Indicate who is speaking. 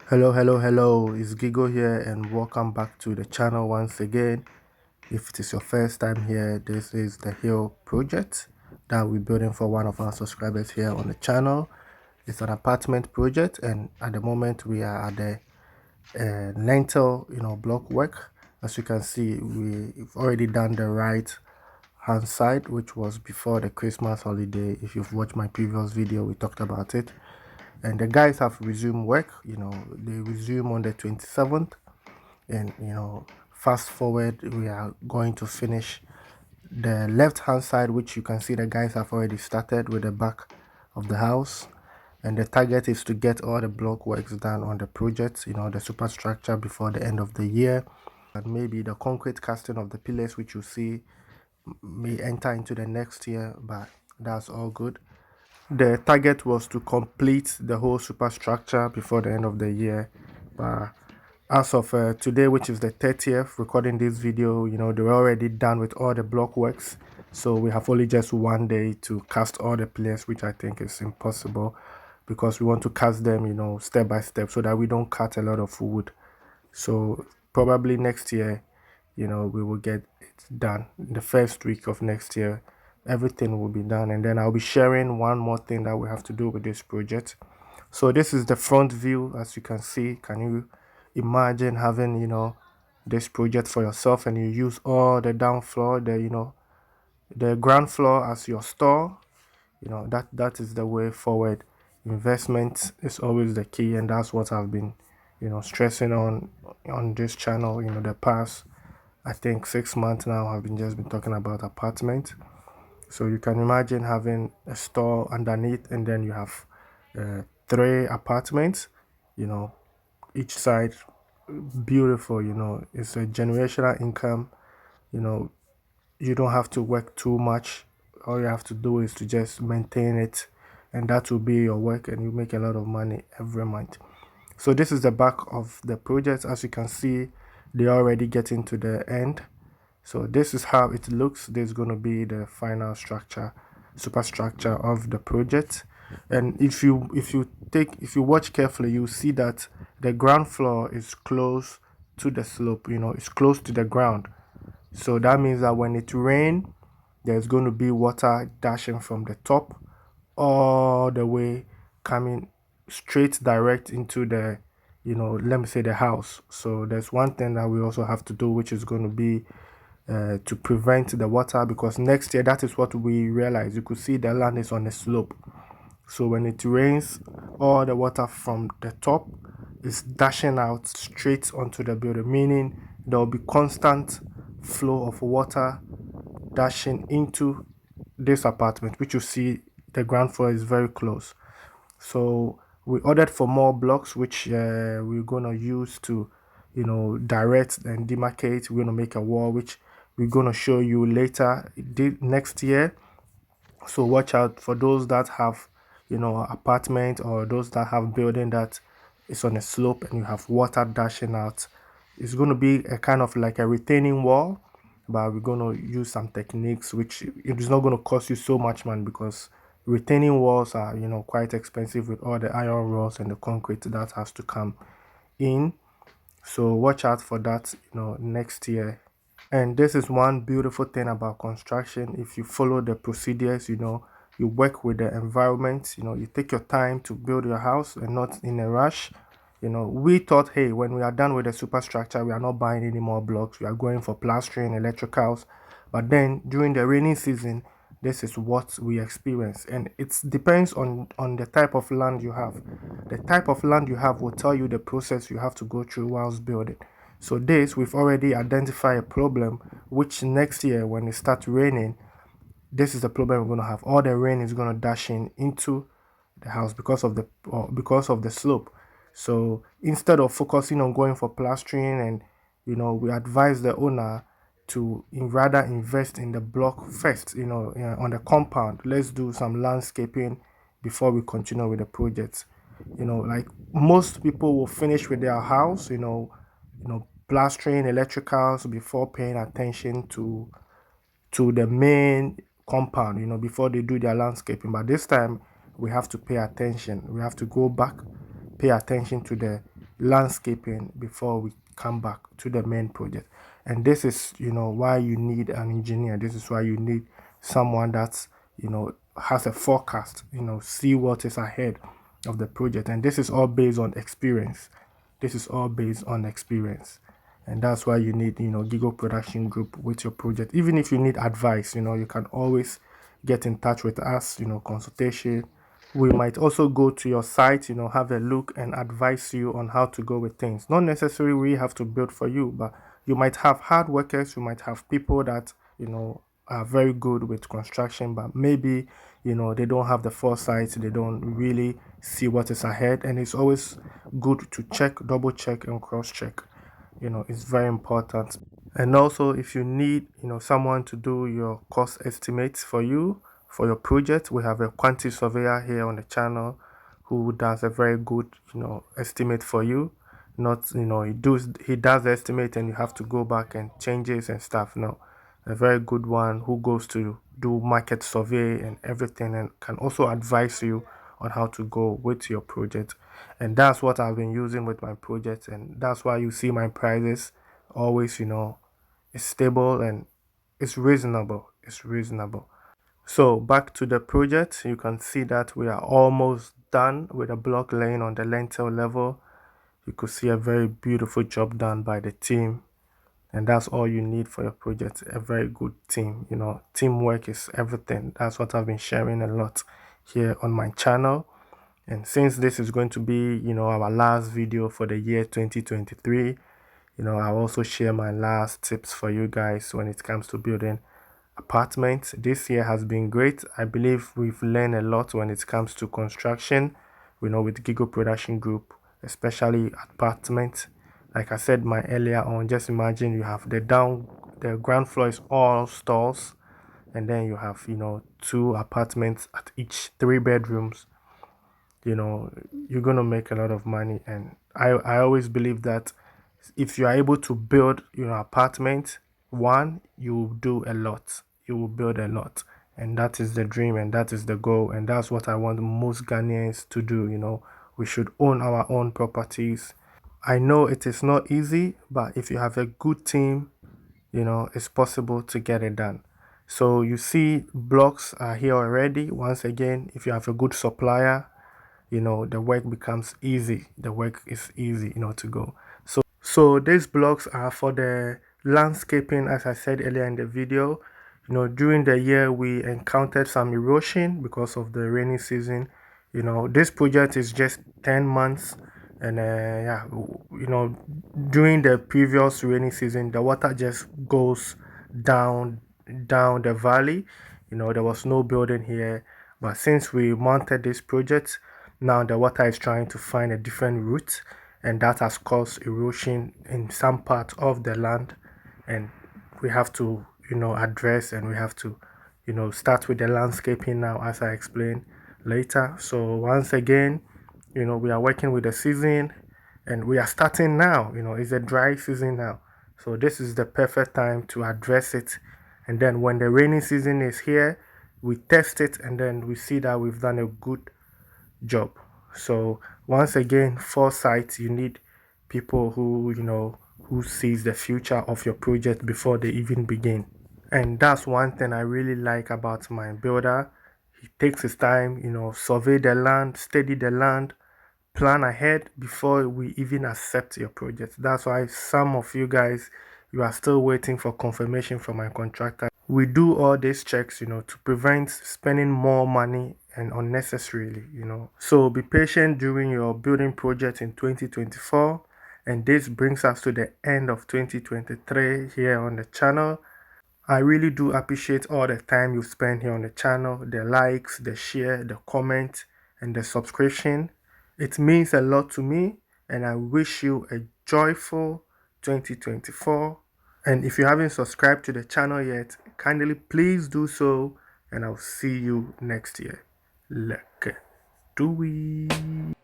Speaker 1: Hello, it's Gigo here, and welcome back to the channel once again. If it is your first time here, this is the Hill project that we're building for one of our subscribers here on the channel. It's an apartment project, and at the moment we are at the lintel, block work. As you can see, we've already done the right hand side, which was before the Christmas holiday. If you've watched my previous video, we talked about it. And the guys have resumed work. They resume on the 27th, and fast forward, we are going to finish the left hand side, which you can see the guys have already started with the back of the house. And the target is to get all the block works done on the project, the superstructure, before the end of the year. And maybe the concrete casting of the pillars, which you see, may enter into the next year, but that's all good. The target was to complete the whole superstructure before the end of the year, but as of today, which is the 30th, recording this video, they were already done with all the block works. So we have only just one day to cast all the pillars, which I think is impossible because we want to cast them, step by step, so that we don't cut a lot of wood. So probably next year, we will get it done. The first week of next year, everything will be done. And then I'll be sharing one more thing that we have to do with this project. So this is the front view. As you can see, can you imagine having, this project for yourself, and you use all the down floor, the ground floor as your store? That is the way forward. Investment is always the key, and that's what I've been stressing on this channel. The past, I think, 6 months now, I've been talking about apartment. So you can imagine having a store underneath, and then you have 3 apartments, each side. Beautiful. It's a generational income. you know you don't have to work too much. All you have to do is to just maintain it, and that will be your work, and you make a lot of money every month. So this is the back of the project. As you can see, they're already getting to the end. So this is how it looks. This is going to be the final superstructure of the project. And if you watch carefully, you see that the ground floor is close to the slope. It's close to the ground. So that means that when it rains, there's going to be water dashing from the top all the way, coming straight direct into the, let me say, the house. So there's one thing that we also have to do, which is going to be to prevent the water, because next year, that is what we realize. You could see the land is on a slope. So when it rains, all the water from the top is dashing out straight onto the building, meaning there will be constant flow of water dashing into this apartment, which you see the ground floor is very close. So we ordered for more blocks, which we're gonna use to, direct and demarcate. We're gonna make a wall, which we're gonna show you later next year. So watch out for those that have, apartment, or those that have building that is on a slope and you have water dashing out. It's going to be a kind of like a retaining wall, but we're going to use some techniques which it is not going to cost you so much, man, because retaining walls are, quite expensive with all the iron rods and the concrete that has to come in. So watch out for that, next year. And this is one beautiful thing about construction. If you follow the procedures, you work with the environment, you take your time to build your house and not in a rush. We thought, hey, when we are done with the superstructure, we are not buying any more blocks. We are going for plastering, electricals. But then during the rainy season, this is what we experience. And it depends on the type of land you have. The type of land you have will tell you the process you have to go through whilst building. So we've already identified a problem, which next year when it starts raining, this is the problem we're going to have. All the rain is going to dash into the house because of the slope. So instead of focusing on going for plastering, and we advise the owner to rather invest in the block first, on the compound. Let's do some landscaping before we continue with the project. Like most people will finish with their house, plastering, electricals, before paying attention to the main compound, before they do their landscaping. But this time we have to pay attention. We have to go back, pay attention to the landscaping before we come back to the main project. And this is, why you need an engineer. This is why you need someone that's, has a forecast, see what is ahead of the project. And this is all based on experience. This is all based on experience. And that's why you need, Gigo Production Group with your project. Even if you need advice, you can always get in touch with us, consultation. We might also go to your site, have a look and advise you on how to go with things. Not necessarily we have to build for you, but you might have hard workers, you might have people that, are very good with construction, but maybe, they don't have the foresight, they don't really see what is ahead. And it's always good to check, double check, and cross check. It's very important. And also, if you need, someone to do your cost estimates for you for your project, we have a quantity surveyor here on the channel who does a very good, estimate for you. Not, he does the estimate and you have to go back and changes and stuff. No, a very good one who goes to do market survey and everything, and can also advise you on how to go with your project. And that's what I've been using with my project, and that's why you see my prices always, it's stable and it's reasonable. It's reasonable. So back to the project, you can see that we are almost done with the block laying on the lintel level. You could see a very beautiful job done by the team, and that's all you need for your project. A very good team. Teamwork is everything. That's what I've been sharing a lot here on my channel. And since this is going to be, our last video for the year 2023, I'll also share my last tips for you guys when it comes to building apartments. This year has been great. I believe we've learned a lot when it comes to construction, with Gigo Production Group, especially apartments. Like I said earlier on, just imagine you have the ground floor is all stalls, and then you have, two apartments at each, 3 bedrooms. You're gonna make a lot of money. And I always believe that if you are able to build your apartment, one, you will do a lot. You will build a lot. And that is the dream, and that is the goal, and that's what I want most Ghanaians to do. We should own our own properties. I know it is not easy, but if you have a good team, it's possible to get it done. So you see blocks are here already. Once again, if you have a good supplier, the work becomes easy. The work is easy, to go. So these blocks are for the landscaping, as I said earlier in the video. During the year we encountered some erosion because of the rainy season. This project is just 10 months, and yeah, during the previous rainy season, the water just goes down the valley. There was no building here, but since we mounted this project, now the water is trying to find a different route, and that has caused erosion in some part of the land. And we have to, address, and we have to, start with the landscaping now, as I explained later. So once again, we are working with the season, and we are starting now. It's a dry season now, so this is the perfect time to address it. And then when the rainy season is here, we test it, and then we see that we've done a good job. So once again, foresight, you need people who, who sees the future of your project before they even begin. And that's one thing I really like about my builder. He takes his time, survey the land, study the land, plan ahead before we even accept your project. That's why some of you guys, you are still waiting for confirmation from my contractor. We do all these checks, to prevent spending more money and unnecessarily. So be patient during your building project in 2024. And this brings us to the end of 2023 here on the channel. I really do appreciate all the time you spend here on the channel, the likes, the share, the comment, and the subscription. It means a lot to me, and I wish you a joyful 2024. And if you haven't subscribed to the channel yet, kindly please do so, and I'll see you next year. Let's do it.